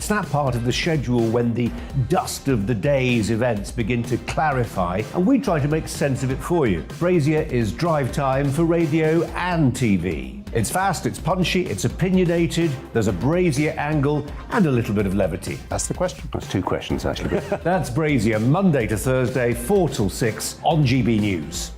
It's that part of the schedule when the dust of the day's events begin to clarify, and we try to make sense of it for you. Brazier is drive time for radio and TV. It's fast, it's punchy, it's opinionated, there's a Brazier angle, and a little bit of levity. That's the question. That's two questions, actually. That's Brazier, Monday to Thursday, 4 till 6 on GB News.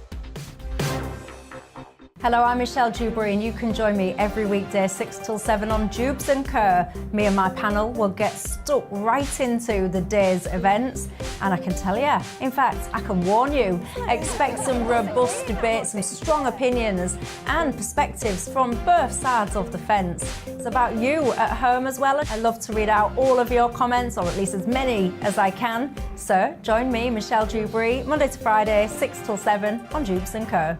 Hello, I'm Michelle Dewberry, and you can join me every weekday 6 till 7 on Jubes and Kerr. Me and my panel will get stuck right into the day's events, and I can tell you, in fact, I can warn you, expect some robust debates, some strong opinions and perspectives from both sides of the fence. It's about you at home as well. I love to read out all of your comments, or at least as many as I can. So join me, Michelle Dewberry, Monday to Friday, 6 till 7 on Jubes and Kerr.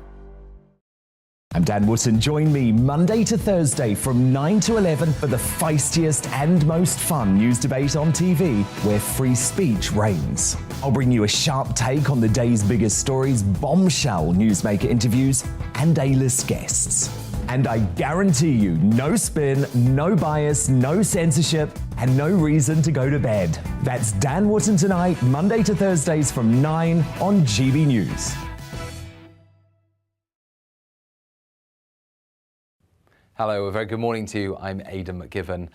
I'm Dan Wootton. Join me Monday to Thursday from 9 to 11 for the feistiest and most fun news debate on TV, where free speech reigns. I'll bring you a sharp take on the day's biggest stories, bombshell newsmaker interviews, and A-list guests. And I guarantee you, no spin, no bias, no censorship, and no reason to go to bed. That's Dan Wootton tonight, Monday to Thursdays from 9 on GB News. Hello, a very good morning to you. I'm Aidan McGiven.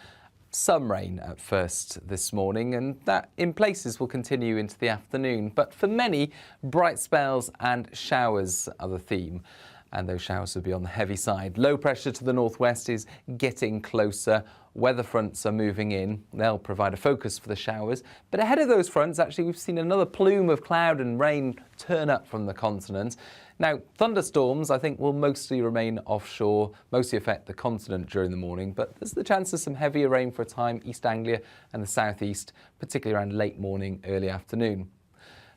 Some rain at first this morning, and that in places will continue into the afternoon. But for many, bright spells and showers are the theme. And those showers will be on the heavy side. Low pressure to the northwest is getting closer. Weather fronts are moving in. They'll provide a focus for the showers. But ahead of those fronts, actually, we've seen another plume of cloud and rain turn up from the continent. Now, thunderstorms, I think, will mostly remain offshore, mostly affect the continent during the morning, but there's the chance of some heavier rain for a time, East Anglia and the southeast, particularly around late morning, early afternoon.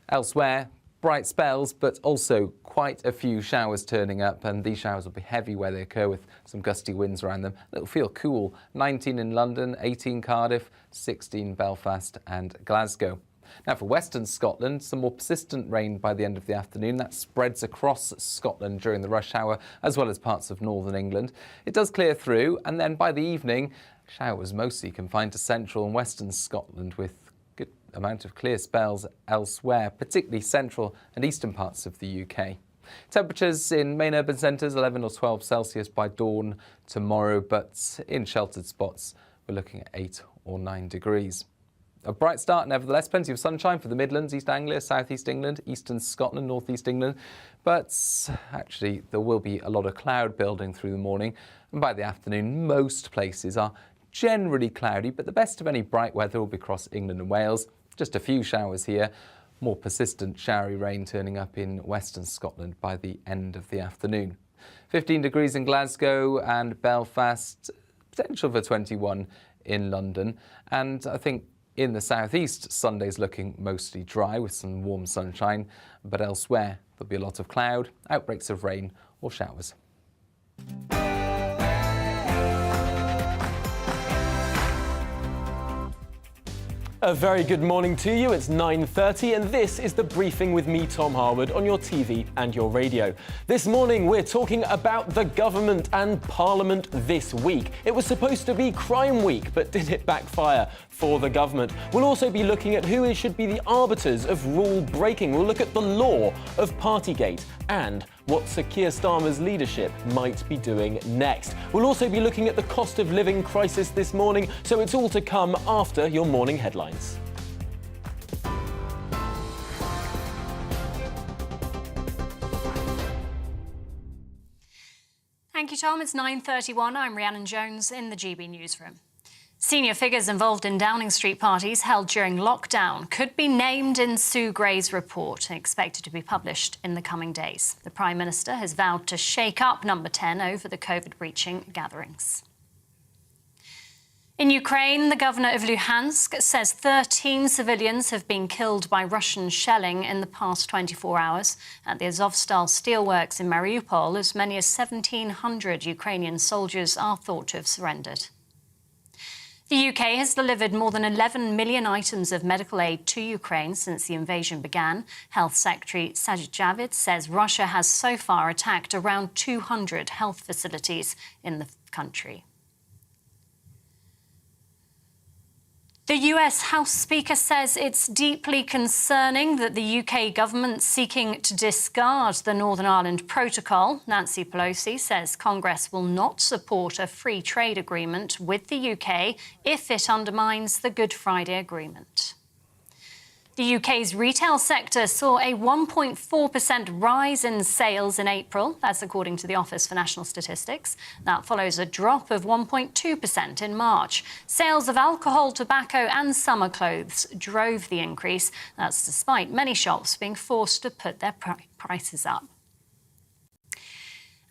Elsewhere, bright spells, but also quite a few showers turning up, and these showers will be heavy where they occur with some gusty winds around them. It'll feel cool. 19 in London, 18 Cardiff, 16 Belfast and Glasgow. Now for Western Scotland, some more persistent rain by the end of the afternoon. That spreads across Scotland during the rush hour, as well as parts of northern England. It does clear through, and then by the evening, showers mostly confined to central and western Scotland, with good amount of clear spells elsewhere, particularly central and eastern parts of the UK. Temperatures in main urban centres, 11 or 12 Celsius by dawn tomorrow, but in sheltered spots, we're looking at 8 or 9 degrees. A bright start, nevertheless, plenty of sunshine for the Midlands, East Anglia, South East England, Eastern Scotland, North East England. But actually, there will be a lot of cloud building through the morning. And by the afternoon, most places are generally cloudy, but the best of any bright weather will be across England and Wales. Just a few showers here. More persistent showery rain turning up in Western Scotland by the end of the afternoon. 15 degrees in Glasgow and Belfast, potential for 21 in London. And I think in the southeast, Sunday's looking mostly dry with some warm sunshine, but elsewhere there'll be a lot of cloud, outbreaks of rain or showers. A very good morning to you. It's 9:30 and this is The Briefing with me, Tom Harwood, on your TV and your radio. This morning we're talking about the government and Parliament this week. It was supposed to be Crime Week, but did it backfire for the government? We'll also be looking at who should be the arbiters of rule breaking. We'll look at the law of Partygate and what Sir Keir Starmer's leadership might be doing next. We'll also be looking at the cost of living crisis this morning, so it's all to come after your morning headlines. Thank you, Tom. It's 9:31. I'm Rhiannon Jones in the GB newsroom. Senior figures involved in Downing Street parties held during lockdown could be named in Sue Gray's report, expected to be published in the coming days. The Prime Minister has vowed to shake up Number 10 over the COVID-breaching gatherings. In Ukraine, the governor of Luhansk says 13 civilians have been killed by Russian shelling in the past 24 hours. At the Azovstal steelworks in Mariupol, as many as 1,700 Ukrainian soldiers are thought to have surrendered. The UK has delivered more than 11 million items of medical aid to Ukraine since the invasion began. Health Secretary Sajid Javid says Russia has so far attacked around 200 health facilities in the country. The US House Speaker says it's deeply concerning that the UK government's seeking to discard the Northern Ireland Protocol. Nancy Pelosi says Congress will not support a free trade agreement with the UK if it undermines the Good Friday Agreement. The UK's retail sector saw a 1.4% rise in sales in April. That's according to the Office for National Statistics. That follows a drop of 1.2% in March. Sales of alcohol, tobacco and summer clothes drove the increase. That's despite many shops being forced to put their prices up.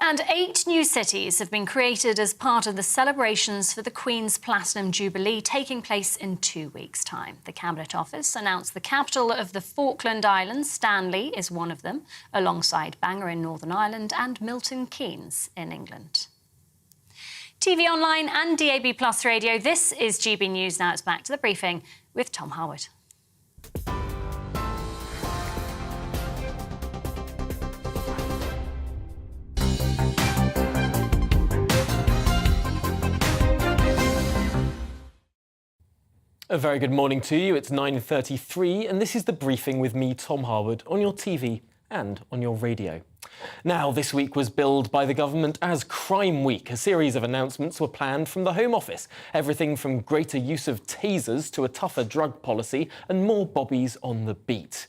And 8 new cities have been created as part of the celebrations for the Queen's Platinum Jubilee taking place in 2 weeks' time. The Cabinet Office announced the capital of the Falkland Islands, Stanley, is one of them, alongside Bangor in Northern Ireland and Milton Keynes in England. TV online and DAB Plus radio, this is GB News. Now it's back to the briefing with Tom Harwood. A very good morning to you. It's 9:33 and this is the briefing with me, Tom Harwood, on your TV and on your radio. Now, this week was billed by the government as Crime Week. A series of announcements were planned from the Home Office. Everything from greater use of tasers to a tougher drug policy and more bobbies on the beat.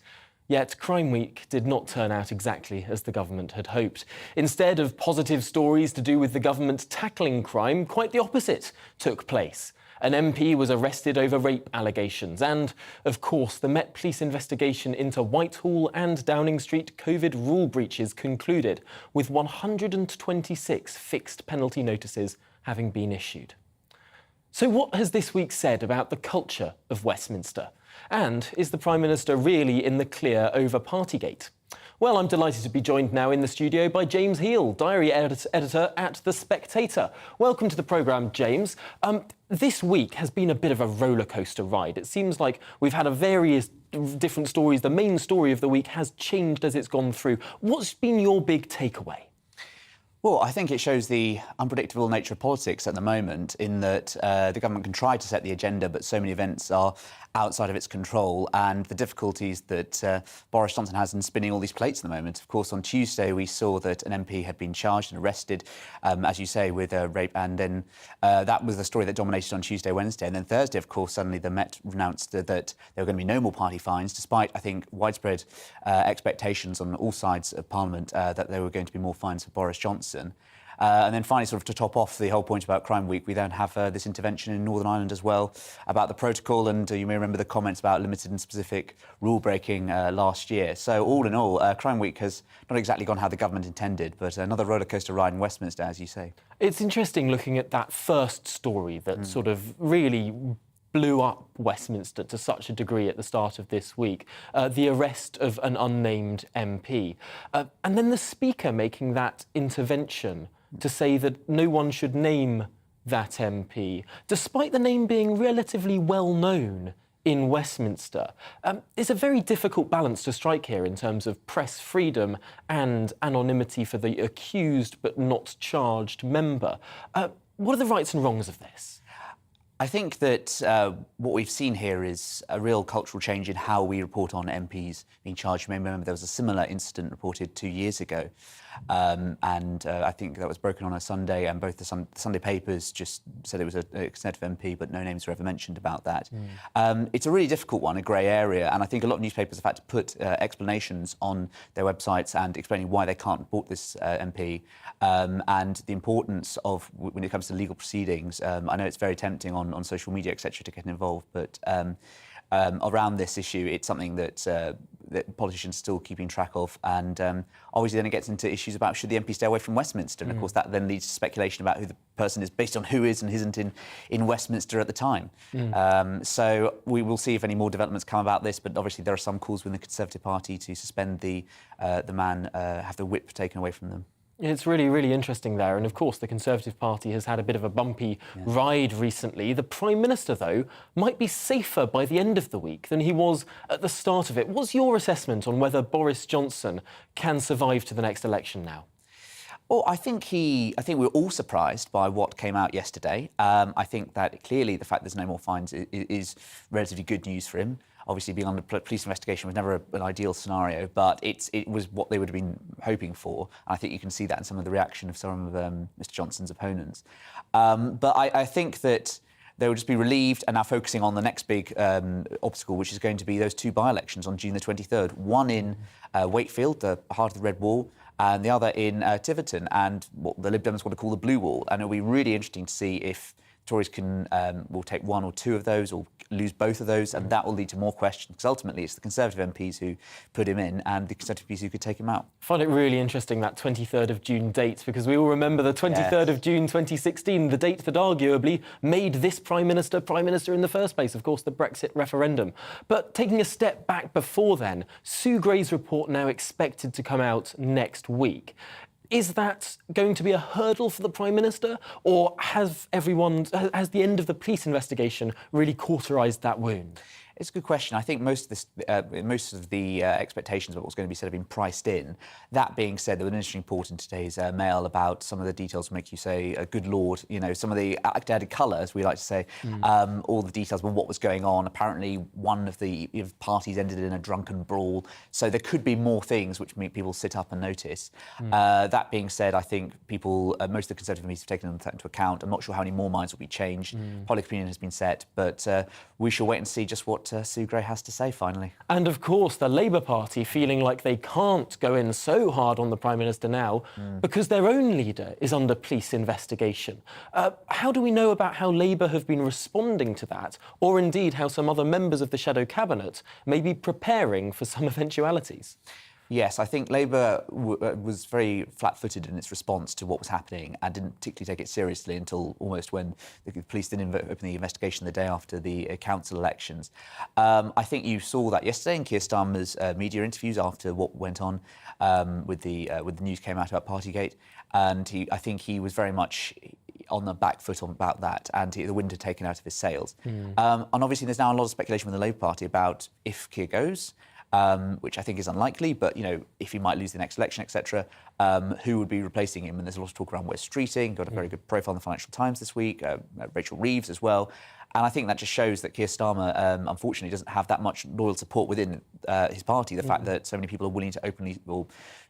Yet Crime Week did not turn out exactly as the government had hoped. Instead of positive stories to do with the government tackling crime, quite the opposite took place. An MP was arrested over rape allegations and, of course, the Met Police investigation into Whitehall and Downing Street COVID rule breaches concluded, with 126 fixed penalty notices having been issued. So what has this week said about the culture of Westminster? And is the Prime Minister really in the clear over Partygate? Well, I'm delighted to be joined now in the studio by James Heal, diary editor at The Spectator. Welcome to the programme, James. This week has been a bit of a rollercoaster ride. It seems like we've had various different stories. The main story of the week has changed as it's gone through. What's been your big takeaway? Well, I think it shows the unpredictable nature of politics at the moment, in that the government can try to set the agenda, but so many events are outside of its control, and the difficulties that Boris Johnson has in spinning all these plates at the moment. Of course, on Tuesday, we saw that an MP had been charged and arrested, as you say, with rape, and then that was the story that dominated on Tuesday, Wednesday. And then Thursday, of course, suddenly the Met announced that there were going to be no more party fines, despite, I think, widespread expectations on all sides of Parliament that there were going to be more fines for Boris Johnson. And then finally, sort of to top off the whole point about Crime Week, we then have this intervention in Northern Ireland as well about the protocol, and you may remember the comments about limited and specific rule breaking last year. So all in all, Crime Week has not exactly gone how the government intended, but another rollercoaster ride in Westminster, as you say. It's interesting looking at that first story that sort of really blew up Westminster to such a degree at the start of this week, the arrest of an unnamed MP. And then the Speaker making that intervention to say that no one should name that MP, despite the name being relatively well known in Westminster. It's a very difficult balance to strike here in terms of press freedom and anonymity for the accused but not charged member. What are the rights and wrongs of this? I think that what we've seen here is a real cultural change in how we report on MPs being charged. You may remember there was a similar incident reported 2 years ago, and I think that was broken on a Sunday, and both the Sunday papers just said it was an executive MP, but no names were ever mentioned about that. It's a really difficult one, a grey area, and I think a lot of newspapers have had to put explanations on their websites and explaining why they can't report this MP, and the importance of, when it comes to legal proceedings. I know it's very tempting on social media, etc., to get involved, but around this issue, it's something that politicians are still keeping track of, and obviously then it gets into issues about should the MP stay away from Westminster, and of course that then leads to speculation about who the person is based on who is and isn't in Westminster at the time. So we will see if any more developments come about this, but obviously there are some calls within the Conservative Party to suspend the man, have the whip taken away from them. It's really, really interesting there. And of course, the Conservative Party has had a bit of a bumpy ride recently. The Prime Minister, though, might be safer by the end of the week than he was at the start of it. What's your assessment on whether Boris Johnson can survive to the next election now? Well, I think we were all surprised by what came out yesterday. I think that clearly the fact there's no more fines is relatively good news for him. Obviously, being under police investigation was never an ideal scenario, but it was what they would have been hoping for. And I think you can see that in some of the reaction of some of Mr. Johnson's opponents. But I think that they will just be relieved and now focusing on the next big obstacle, which is going to be those 2 by-elections on June the 23rd. One in Wakefield, the heart of the Red Wall, and the other in Tiverton, and what the Lib Dems want to call the Blue Wall. And it'll be really interesting to see if Tories will take 1 or 2 of those or lose both of those, and that will lead to more questions, because ultimately it's the Conservative MPs who put him in and the Conservative MPs who could take him out. I find it really interesting, that 23rd of June date, because we all remember the 23rd of June 2016, the date that arguably made this Prime Minister in the first place, of course, the Brexit referendum. But taking a step back before then, Sue Gray's report now expected to come out next week. Is that going to be a hurdle for the Prime Minister, or has the end of the police investigation really cauterised that wound? It's a good question. I think most of the expectations of what's going to be said have been priced in. That being said, there was an interesting report in today's Mail about some of the details make you say, good Lord, you know, some of the added colour, as we like to say, all the details about what was going on. Apparently, one of the parties ended in a drunken brawl. So there could be more things which make people sit up and notice. That being said, I think most of the Conservative MPs have taken that into account. I'm not sure how many more minds will be changed. Public opinion has been set, but we shall wait and see just what Sue Gray has to say finally. And of course, the Labour Party feeling like they can't go in so hard on the Prime Minister now because their own leader is under police investigation. How do we know about how Labour have been responding to that, or indeed how some other members of the shadow cabinet may be preparing for some eventualities? Yes, I think Labour was very flat-footed in its response to what was happening and didn't particularly take it seriously until almost when the police didn't open the investigation the day after the council elections. I think you saw that yesterday in Keir Starmer's media interviews after what went on with the news came out about Partygate, and I think he was very much on the back foot about that, and the wind had taken out of his sails. And obviously there's now a lot of speculation with the Labour Party about if Keir goes, which I think is unlikely, but, you know, if he might lose the next election, etc., who would be replacing him? And there's a lot of talk around Wes Streeting, got a very good profile in the Financial Times this week, Rachel Reeves as well. And I think that just shows that Keir Starmer, unfortunately, doesn't have that much loyal support within his party, the fact that so many people are willing to openly or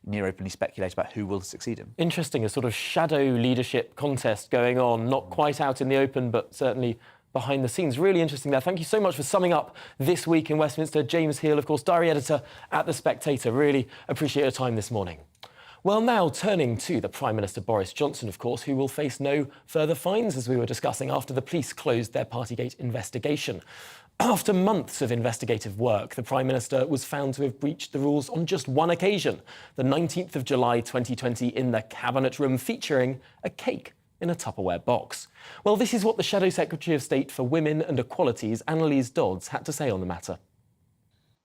near openly speculate about who will succeed him. Interesting, a sort of shadow leadership contest going on, not quite out in the open, but certainly behind the scenes. Really interesting there. Thank you so much for summing up this week in Westminster. James Heal, of course, diary editor at The Spectator. Really appreciate your time this morning. Well, now turning to the Prime Minister Boris Johnson, of course, who will face no further fines, as we were discussing, after the police closed their Partygate investigation. After months of investigative work, the Prime Minister was found to have breached the rules on just one occasion, the 19th of July 2020 in the Cabinet Room, featuring a cake in a Tupperware box. Well, this is what the Shadow Secretary of State for Women and Equalities, Annalise Dodds, had to say on the matter.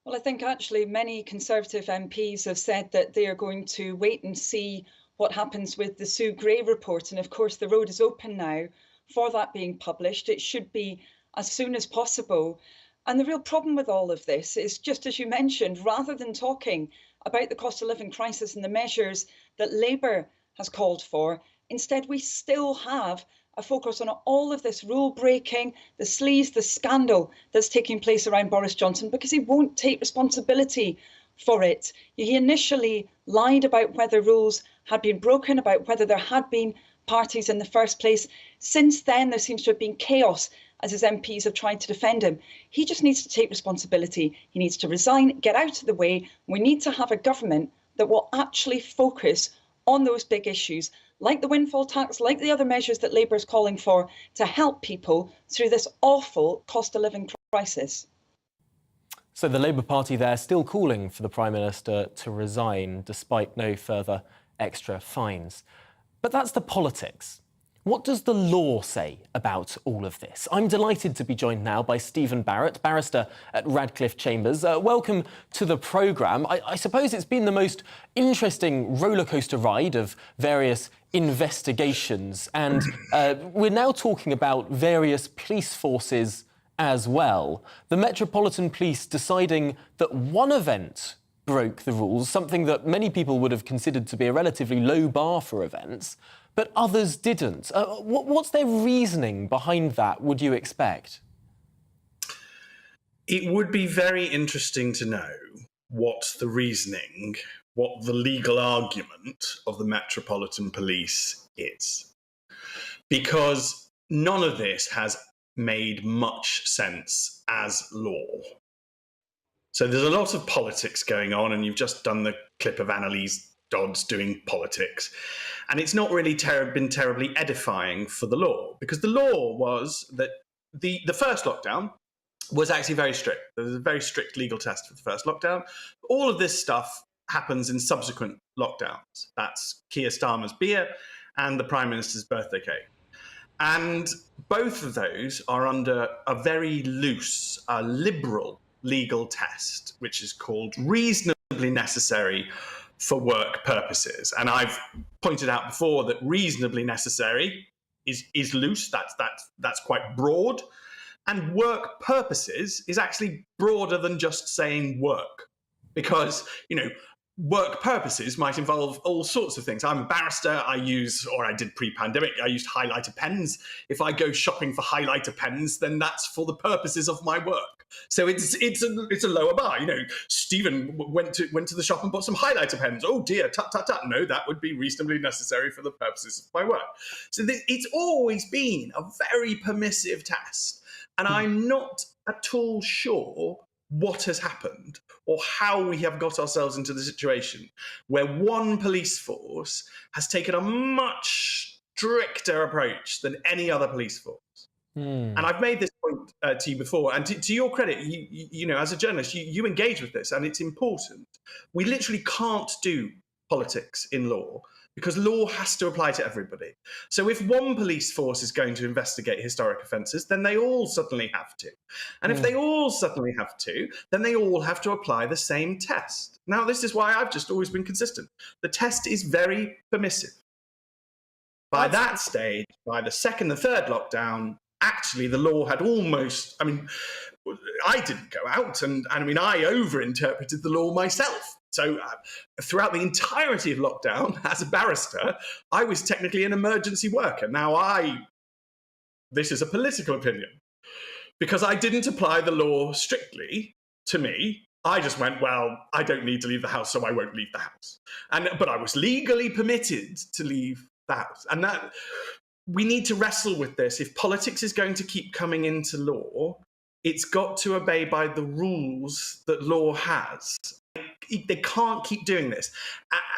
Well, I think actually many Conservative MPs have said that they are going to wait and see what happens with the Sue Gray report. And of course, the road is open now for that being published. It should be as soon as possible. And the real problem with all of this is, just as you mentioned, rather than talking about the cost of living crisis and the measures that Labour has called for, instead, we still have a focus on all of this rule breaking, the sleaze, the scandal that's taking place around Boris Johnson, because he won't take responsibility for it. He initially lied about whether rules had been broken, about whether there had been parties in the first place. Since then, there seems to have been chaos as his MPs have tried to defend him. He just needs to take responsibility. He needs to resign, get out of the way. We need to have a government that will actually focus on those big issues, like the windfall tax, like the other measures that Labour is calling for to help people through this awful cost of living crisis. So the Labour Party there still calling for the Prime Minister to resign despite no further extra fines. But that's the politics. What does the law say about all of this? I'm delighted to be joined now by Stephen Barrett, barrister at Radcliffe Chambers. Welcome to the programme. I suppose it's been the most interesting rollercoaster ride of various investigations, and we're now talking about various police forces as well. The Metropolitan Police deciding that one event broke the rules, something that many people would have considered to be a relatively low bar for events, but others didn't. What's their reasoning behind that, would you expect? It would be very interesting to know what the reasoning, what the legal argument of the Metropolitan Police is. Because none of this has made much sense as law. So there's a lot of politics going on, and you've just done the clip of Annalise Dodds doing politics. And it's not really been terribly edifying for the law, because the law was that the first lockdown was actually very strict. There was a very strict legal test for the first lockdown. All of this stuff happens in subsequent lockdowns. That's Keir Starmer's beer and the Prime Minister's birthday cake. And both of those are under a very loose, liberal legal test, which is called reasonably necessary for work purposes. And I've pointed out before that reasonably necessary is loose. That's quite broad. And work purposes is actually broader than just saying work, because, work purposes might involve all sorts of things. I'm a barrister. I did pre-pandemic, I used highlighter pens. If I go shopping for highlighter pens, then that's for the purposes of my work. So it's a lower bar. Stephen went to the shop and bought some highlighter pens. Oh dear, tut. No, that would be reasonably necessary for the purposes of my work. So it's always been a very permissive test. And I'm not at all sure what has happened or how we have got ourselves into the situation where one police force has taken a much stricter approach than any other police force. And I've made this point to you before, and to your credit, you as a journalist, you engage with this, and it's important. We literally can't do politics in law, because law has to apply to everybody. So if one police force is going to investigate historic offences, then they all suddenly have to. And if they all suddenly have to, then they all have to apply the same test. Now, this is why I've just always been consistent. The test is very permissive. By that stage, by the second, the third lockdown, actually the law had almost, I didn't go out, and I overinterpreted the law myself. So throughout the entirety of lockdown, as a barrister, I was technically an emergency worker. Now this is a political opinion, because I didn't apply the law strictly to me. I just went, well, I don't need to leave the house, so I won't leave the house. But I was legally permitted to leave the house. And that we need to wrestle with this. If politics is going to keep coming into law, it's got to obey by the rules that law has. They can't keep doing this.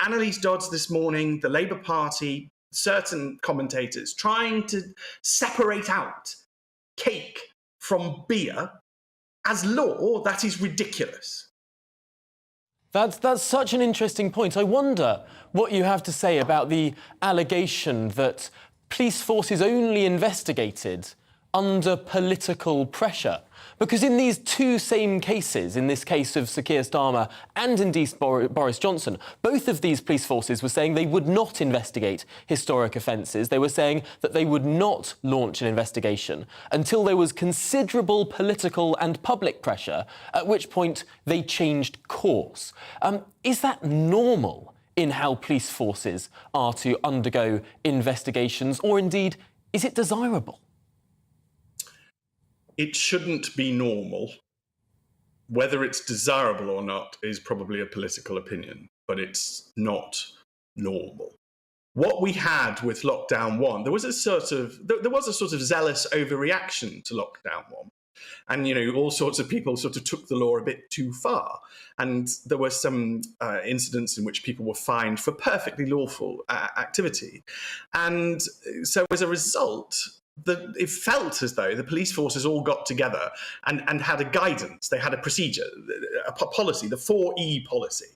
Annalise Dodds this morning, the Labour Party, certain commentators trying to separate out cake from beer as law, that is ridiculous. That's such an interesting point. I wonder what you have to say about the allegation that police forces only investigated under political pressure. Because in these two same cases, in this case of Sir Keir Starmer and indeed Boris Johnson, both of these police forces were saying they would not investigate historic offences. They were saying that they would not launch an investigation until there was considerable political and public pressure, at which point they changed course. Is that normal in how police forces are to undergo investigations, or indeed, is it desirable? It shouldn't be normal. Whether it's desirable or not is probably a political opinion, but it's not normal. What we had with lockdown one, there was a sort of zealous overreaction to lockdown one. And, all sorts of people sort of took the law a bit too far. And there were some incidents in which people were fined for perfectly lawful activity. And so as a result, it felt as though the police forces all got together and had a guidance. They had a procedure, a policy, the 4E policy,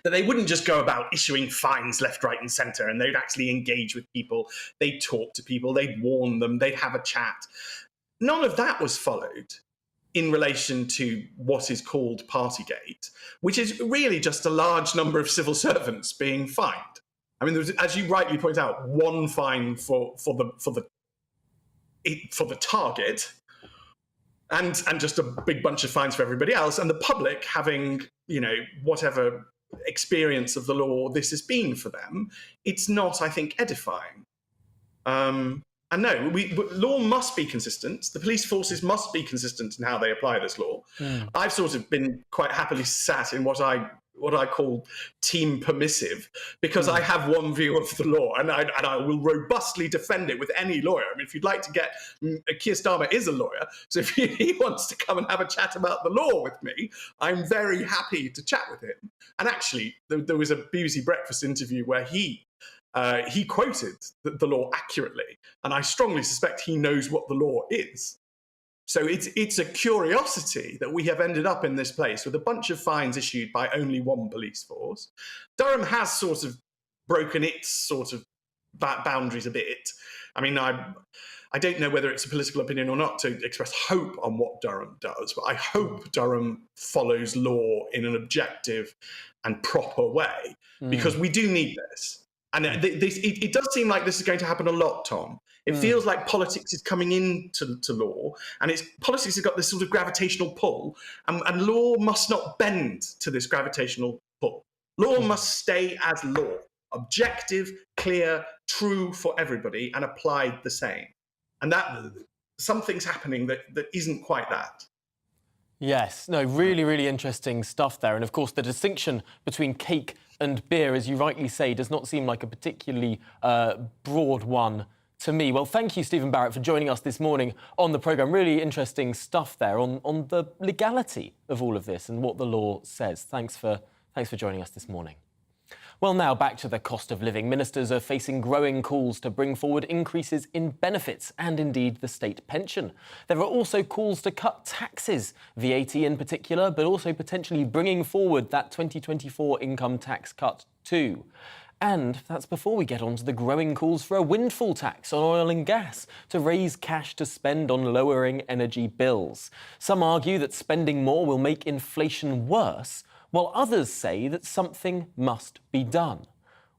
that they wouldn't just go about issuing fines left, right and centre, and they'd actually engage with people. They'd talk to people, they'd warn them, they'd have a chat. None of that was followed in relation to what is called Partygate, which is really just a large number of civil servants being fined. There was, as you rightly point out, one fine for the target, and just a big bunch of fines for everybody else, and the public having, whatever experience of the law this has been for them, it's not, I think, edifying. And no, law must be consistent. The police forces must be consistent in how they apply this law. I've sort of been quite happily sat in what I call team permissive, because I have one view of the law, and I will robustly defend it with any lawyer. I mean, if you'd like to get, Keir Starmer is a lawyer, so if he wants to come and have a chat about the law with me, I'm very happy to chat with him. And actually, there was a BBC Breakfast interview where he quoted the law accurately, and I strongly suspect he knows what the law is. So it's a curiosity that we have ended up in this place with a bunch of fines issued by only one police force. Durham has sort of broken its sort of boundaries a bit. I mean, I don't know whether it's a political opinion or not to express hope on what Durham does, but I hope Durham follows law in an objective and proper way, because we do need this. And it does seem like this is going to happen a lot, Tom. It feels like politics is coming into law, and politics has got this sort of gravitational pull, and law must not bend to this gravitational pull. Law must stay as law, objective, clear, true for everybody, and applied the same. And that something's happening that isn't quite that. Yes, no, really, really interesting stuff there. And of course, the distinction between cake and beer, as you rightly say, does not seem like a particularly broad one to me. Well, thank you, Stephen Barrett, for joining us this morning on the programme. Really interesting stuff there on the legality of all of this and what the law says. Thanks for joining us this morning. Well, now back to the cost of living. Ministers are facing growing calls to bring forward increases in benefits and indeed the state pension. There are also calls to cut taxes, VAT in particular, but also potentially bringing forward that 2024 income tax cut too. And that's before we get on to the growing calls for a windfall tax on oil and gas to raise cash to spend on lowering energy bills. Some argue that spending more will make inflation worse, while others say that something must be done.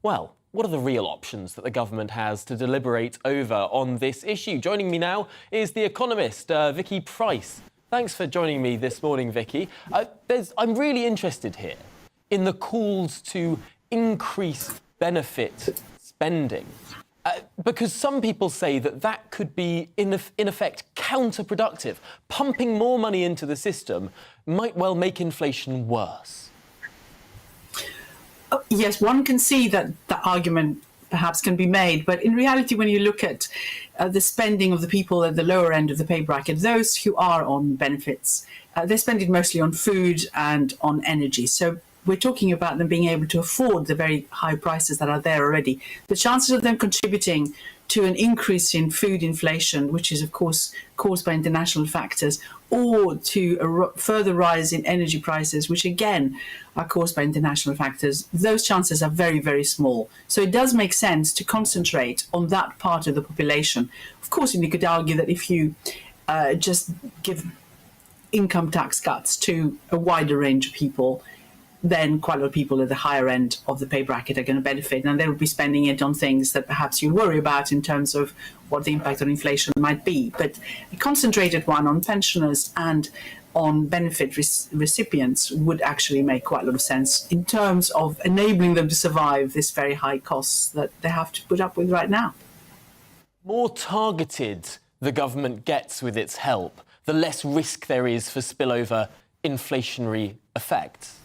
Well, what are the real options that the government has to deliberate over on this issue? Joining me now is the economist, Vicky Price. Thanks for joining me this morning, Vicky. I'm really interested here in the calls to increase benefit spending, because some people say that could be, in effect, counterproductive. Pumping more money into the system might well make inflation worse. Yes, one can see that the argument perhaps can be made, but in reality, when you look at the spending of the people at the lower end of the pay bracket, those who are on benefits, they spend it mostly on food and on energy. So we're talking about them being able to afford the very high prices that are there already. The chances of them contributing to an increase in food inflation, which is, of course, caused by international factors, or to a further rise in energy prices, which again are caused by international factors, those chances are very, very small. So it does make sense to concentrate on that part of the population. Of course, you could argue that if you just give income tax cuts to a wider range of people, then quite a lot of people at the higher end of the pay bracket are going to benefit, and they will be spending it on things that perhaps you worry about in terms of what the impact on inflation might be. But a concentrated one on pensioners and on benefit recipients would actually make quite a lot of sense in terms of enabling them to survive this very high costs that they have to put up with right now. More targeted the government gets with its help, the less risk there is for spillover inflationary effects.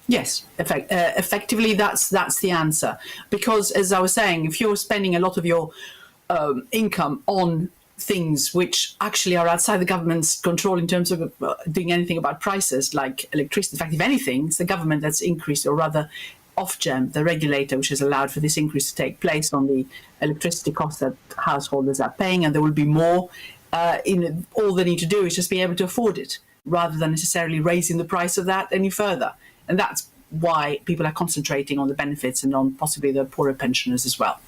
Yes, effectively, that's the answer. Because, as I was saying, if you're spending a lot of your income on things which actually are outside the government's control in terms of doing anything about prices, like electricity, in fact, if anything, it's the government that's increased, or rather Ofgem, the regulator, which has allowed for this increase to take place on the electricity costs that householders are paying, and there will be more. All they need to do is just be able to afford it, rather than necessarily raising the price of that any further. And that's why people are concentrating on the benefits and on possibly the poorer pensioners as well.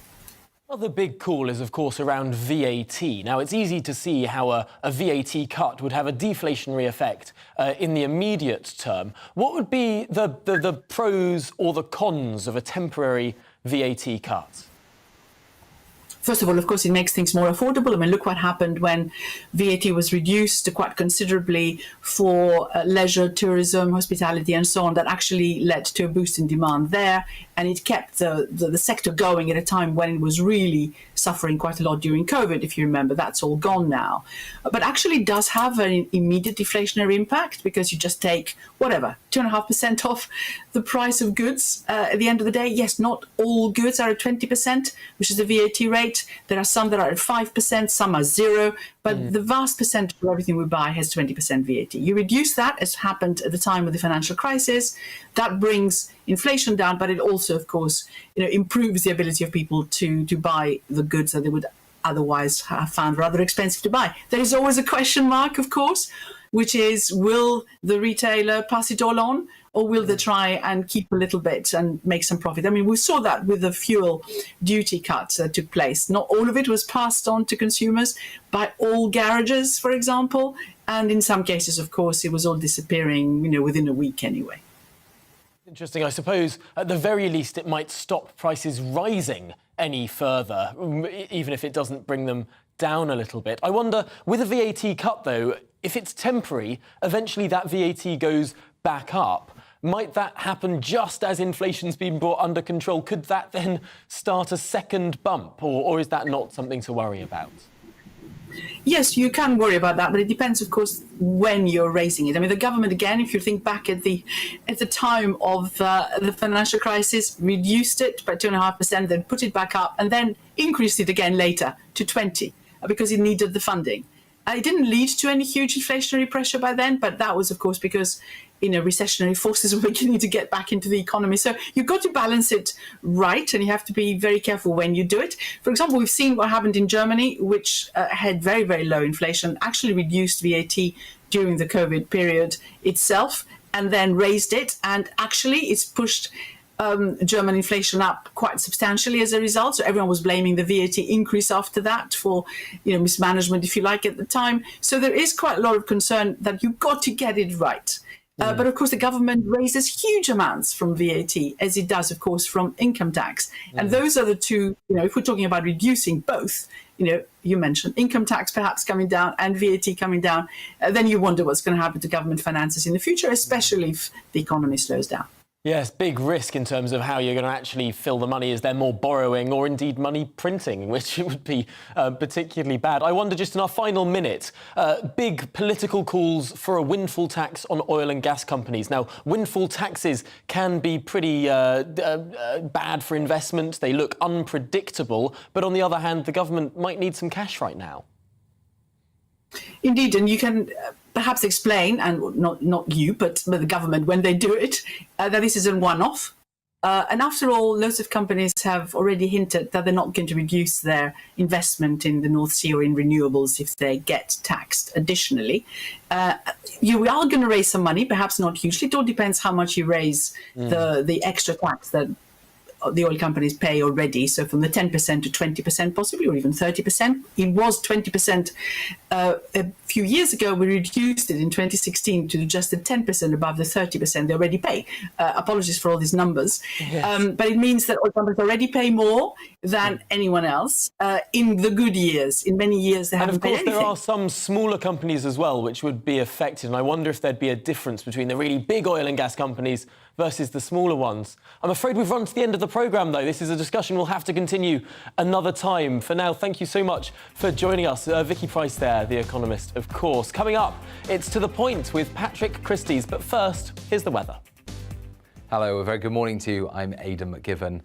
Well, the big call is, of course, around VAT. Now, it's easy to see how a VAT cut would have a deflationary effect in the immediate term. What would be the pros or the cons of a temporary VAT cut? First of all, of course, it makes things more affordable. I mean, look what happened when VAT was reduced quite considerably for leisure, tourism, hospitality, and so on. That actually led to a boost in demand there, and it kept the sector going at a time when it was really suffering quite a lot during COVID, if you remember. That's all gone now. But actually it does have an immediate deflationary impact, because you just take, whatever, 2.5% off the price of goods at the end of the day. Yes, not all goods are at 20%, which is the VAT rate. There are some that are at 5%, some are 0%, but the vast percentage of everything we buy has 20% VAT. You reduce that, as happened at the time of the financial crisis. That brings inflation down, but it also, of course, improves the ability of people to buy the goods that they would otherwise have found rather expensive to buy. There is always a question mark, of course, which is, will the retailer pass it all on, or will they try and keep a little bit and make some profit? I mean, we saw that with the fuel duty cuts that took place. Not all of it was passed on to consumers by all garages, for example. And in some cases, of course, it was all disappearing, within a week anyway. Interesting. I suppose, at the very least, it might stop prices rising any further, even if it doesn't bring them down a little bit. I wonder, with a VAT cut, though, if it's temporary, eventually that VAT goes back up. Might that happen just as inflation's been brought under control? Could that then start a second bump, or is that not something to worry about? Yes, you can worry about that, but it depends, of course, when you're raising it. I mean, the government, again, if you think back at the time of the financial crisis, reduced it by 2.5%, then put it back up, and then increased it again later to 20% because it needed the funding. It didn't lead to any huge inflationary pressure by then, but that was, of course, because recessionary forces were beginning to get back into the economy. So you've got to balance it right, and you have to be very careful when you do it. For example, we've seen what happened in Germany, which had very, very low inflation, actually reduced VAT during the COVID period itself, and then raised it. And actually, it's pushed German inflation up quite substantially as a result. So everyone was blaming the VAT increase after that for, mismanagement, if you like, at the time. So there is quite a lot of concern that you've got to get it right. But of course, the government raises huge amounts from VAT, as it does, of course, from income tax. And those are the two, if we're talking about reducing both, you mentioned income tax perhaps coming down and VAT coming down, then you wonder what's going to happen to government finances in the future, especially if the economy slows down. Yes, big risk in terms of how you're going to actually fill the money. Is there more borrowing or indeed money printing, which would be particularly bad? I wonder, just in our final minute, big political calls for a windfall tax on oil and gas companies. Now, windfall taxes can be pretty bad for investment. They look unpredictable. But on the other hand, the government might need some cash right now. Indeed, and you can perhaps explain, and not you, but the government, when they do it, that this is a one-off. And after all, lots of companies have already hinted that they're not going to reduce their investment in the North Sea or in renewables if they get taxed additionally. You are going to raise some money, perhaps not hugely. It all depends how much you raise the extra tax that the oil companies pay already. So from the 10% to 20% possibly, or even 30%. It was 20% a few years ago. We reduced it in 2016 to just the 10% above the 30% they already pay. Apologies for all these numbers. Yes. But it means that oil companies already pay more than anyone else in the good years. In many years, they haven't paid anything. And of course, there are some smaller companies as well which would be affected. And I wonder if there'd be a difference between the really big oil and gas companies versus the smaller ones. I'm afraid we've run to the end of the programme, though. This is a discussion we'll have to continue another time. For now, thank you so much for joining us. Vicky Price there, The Economist, of course. Coming up, it's To The Point with Patrick Christys. But first, here's the weather. Hello, a very good morning to you. I'm Aidan McGivern.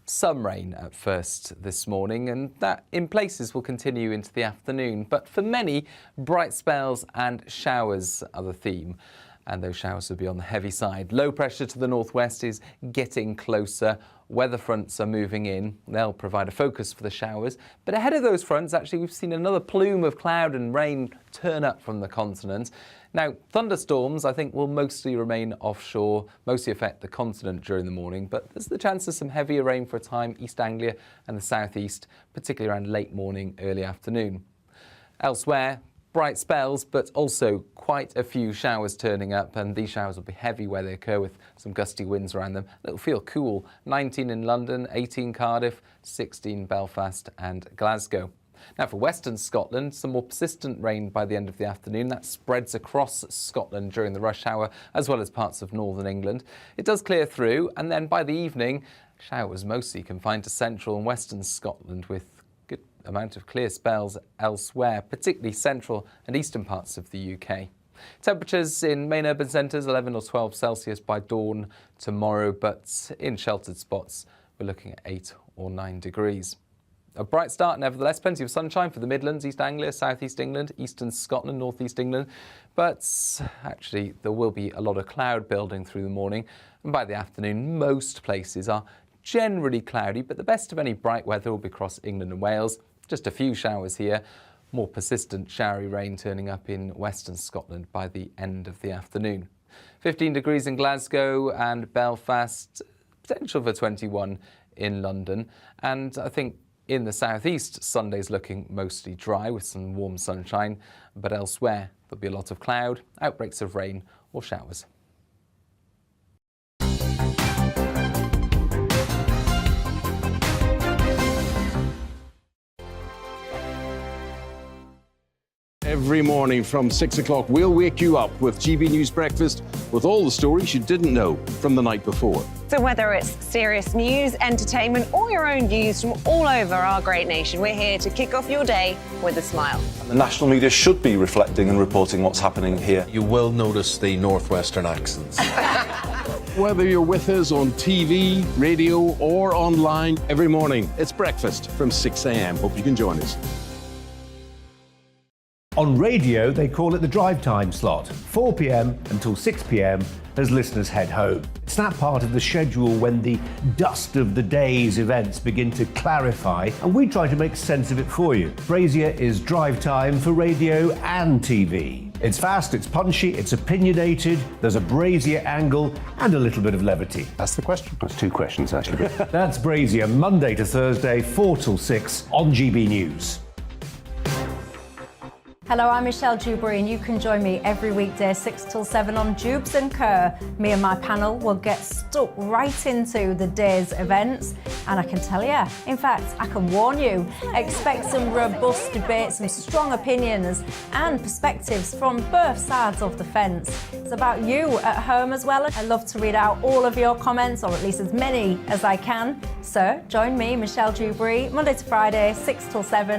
Some rain at first this morning, and that in places will continue into the afternoon. But for many, bright spells and showers are the theme. And those showers will be on the heavy side. Low pressure to the northwest is getting closer. Weather fronts are moving in. They'll provide a focus for the showers. But ahead of those fronts, actually, we've seen another plume of cloud and rain turn up from the continent. Now, thunderstorms, I think, will mostly remain offshore, mostly affect the continent during the morning. But there's the chance of some heavier rain for a time, East Anglia and the southeast, particularly around late morning, early afternoon. Elsewhere, bright spells, but also quite a few showers turning up, and these showers will be heavy where they occur with some gusty winds around them. It'll feel cool. 19 in London, 18 Cardiff, 16 Belfast and Glasgow. Now for Western Scotland, some more persistent rain by the end of the afternoon. That spreads across Scotland during the rush hour, as well as parts of northern England. It does clear through, and then by the evening, showers mostly confined to central and western Scotland, with good amount of clear spells elsewhere, particularly central and eastern parts of the UK. Temperatures in main urban centres 11 or 12 Celsius by dawn tomorrow, but in sheltered spots we're looking at 8 or 9 degrees. A bright start, nevertheless, plenty of sunshine for the Midlands, East Anglia, South East England, Eastern Scotland, North East England. But actually, there will be a lot of cloud building through the morning. And by the afternoon, most places are generally cloudy, but the best of any bright weather will be across England and Wales. Just a few showers here. More persistent showery rain turning up in Western Scotland by the end of the afternoon. 15 degrees in Glasgow and Belfast, potential for 21 in London. And I think in the southeast, Sunday's looking mostly dry with some warm sunshine, but elsewhere there'll be a lot of cloud, outbreaks of rain or showers. Every morning from 6 o'clock, we'll wake you up with GB News Breakfast with all the stories you didn't know from the night before. So whether it's serious news, entertainment, or your own views from all over our great nation, we're here to kick off your day with a smile. The national media should be reflecting and reporting what's happening here. You will notice the northwestern accents. Whether you're with us on TV, radio, or online, every morning, it's breakfast from 6 a.m. Hope you can join us. On radio, they call it the drive time slot, 4 p.m. until 6 p.m. as listeners head home. It's that part of the schedule when the dust of the day's events begin to clarify, and we try to make sense of it for you. Brazier is drive time for radio and TV. It's fast, it's punchy, it's opinionated, there's a Brazier angle and a little bit of levity. That's the question. That's two questions, actually. That's Brazier, Monday to Thursday, 4 till 6 on GB News. Hello, I'm Michelle Dewberry, and you can join me every weekday 6 till 7 on Jubes and Kerr. Me and my panel will get stuck right into the day's events, and I can tell you, in fact, I can warn you, expect some robust debates, some strong opinions and perspectives from both sides of the fence. It's about you at home as well. I love to read out all of your comments, or at least as many as I can. So join me, Michelle Dewberry, Monday to Friday, 6 till 7.